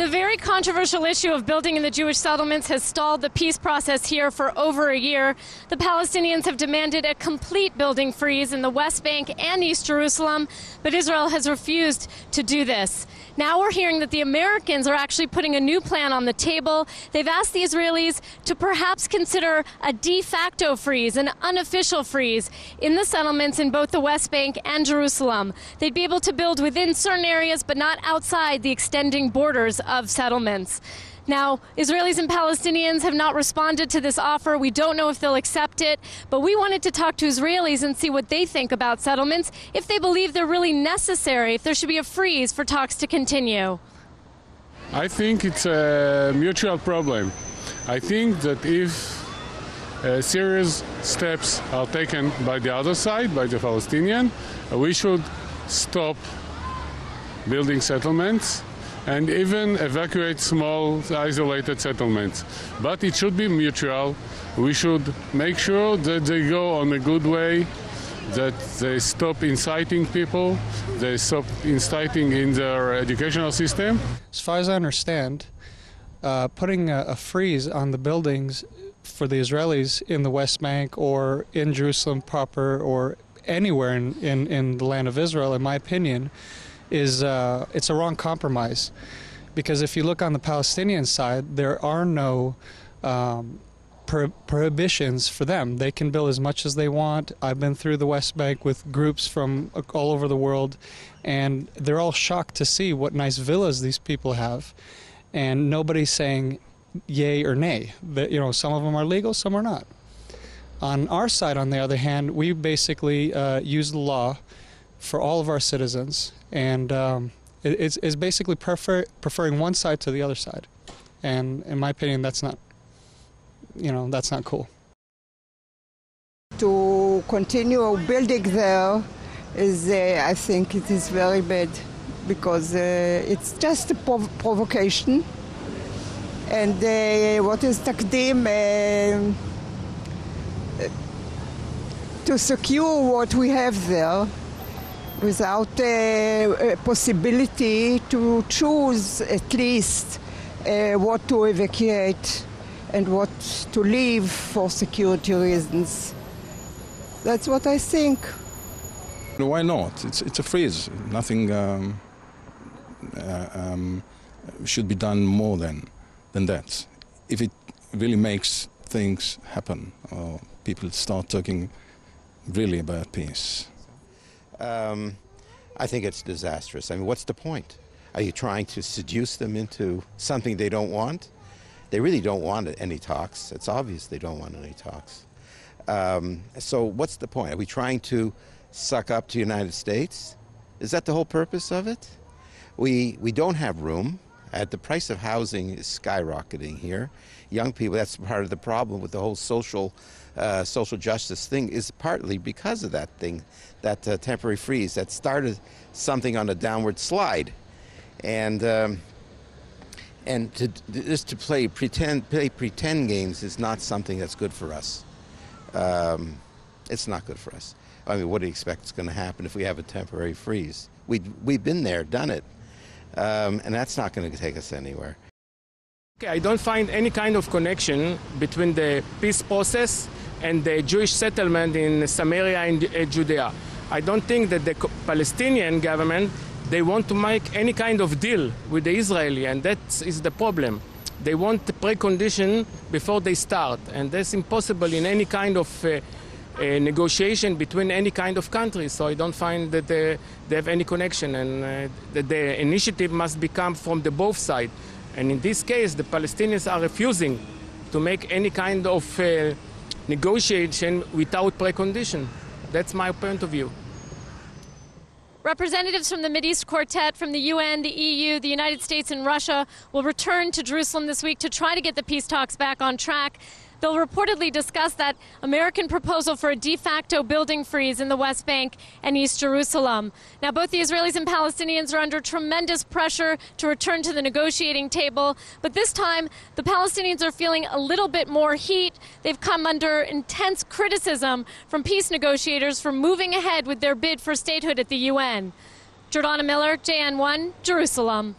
The very controversial issue of building in the Jewish settlements has stalled the peace process here for over a year. The Palestinians have demanded a complete building freeze in the West Bank and East Jerusalem, but Israel has refused to do this. Now we're hearing that the Americans are actually putting a new plan on the table. They've asked the Israelis to perhaps consider a de facto freeze, an unofficial freeze, in the settlements in both the West Bank and Jerusalem. They'd be able to build within certain areas, but not outside the extending borders of settlements. Now, Israelis and Palestinians have not responded to this offer. We don't know if they'll accept it, but we wanted to talk to Israelis and see what they think about settlements, if they believe they're really necessary, if there should be a freeze for talks to continue. I think it's a mutual problem. I think that if serious steps are taken by the other side, by the Palestinian, we should stop building settlements and even evacuate small isolated settlements. But it should be mutual. We should make sure that they go on a good way, that they stop inciting people, they stop inciting in their educational system. As far as I understand, putting a freeze on the buildings for the Israelis in the West Bank or in Jerusalem proper or anywhere in the land of Israel, in my opinion, it's a wrong compromise, because if you look on the Palestinian side, there are no prohibitions for them. They can build as much as they want. I've been through the West Bank with groups from all over the world, and they're all shocked to see what nice villas these people have, and nobody's saying yay or nay. That, you know, some of them are legal, some are not. On our side, on the other hand, we basically use the law for all of our citizens, and it's basically preferring one side to the other side. And in my opinion, that's not, that's not cool. To continue building there is, I think it is very bad, because it's just a provocation. And what is takdim to secure what we have there, without a possibility to choose at least what to evacuate and what to leave for security reasons. That's what I think. Why not? It's a freeze. Nothing should be done more than that. If it really makes things happen, or people start talking really about peace. I think it's disastrous. I mean, what's the point? Are you trying to seduce them into something they don't want? They really don't want any talks. It's obvious they don't want any talks. So what's the point? Are we trying to suck up to the United States? Is that the whole purpose of it? We don't have room. The price of housing is skyrocketing here. Young people, that's part of the problem with the whole social justice thing, is partly because of that thing, that temporary freeze that started something on a downward slide. And just to play pretend games is not something that's good for us. It's not good for us. I mean, what do you expect is going to happen if we have a temporary freeze? We've been there, done it, and that's not going to take us anywhere. Okay, I don't find any kind of connection between the peace process and the Jewish settlement in Samaria and Judea. I don't think that the Palestinian government, they want to make any kind of deal with the Israeli, and that is the problem. They want the precondition before they start, and that's impossible in any kind of negotiation between any kind of country. So I don't find that they have any connection, and that the initiative must come from the both sides. And in this case, the Palestinians are refusing to make any kind of negotiation without precondition. That's my point of view. Representatives from the Mideast Quartet, from the UN, the EU, the United States, and Russia will return to Jerusalem this week to try to get the peace talks back on track. They'll reportedly discuss that American proposal for a de facto building freeze in the West Bank and East Jerusalem. Now, both the Israelis and Palestinians are under tremendous pressure to return to the negotiating table, but this time the Palestinians are feeling a little bit more heat. They've come under intense criticism from peace negotiators for moving ahead with their bid for statehood at the UN. Jordana Miller, JN1, Jerusalem.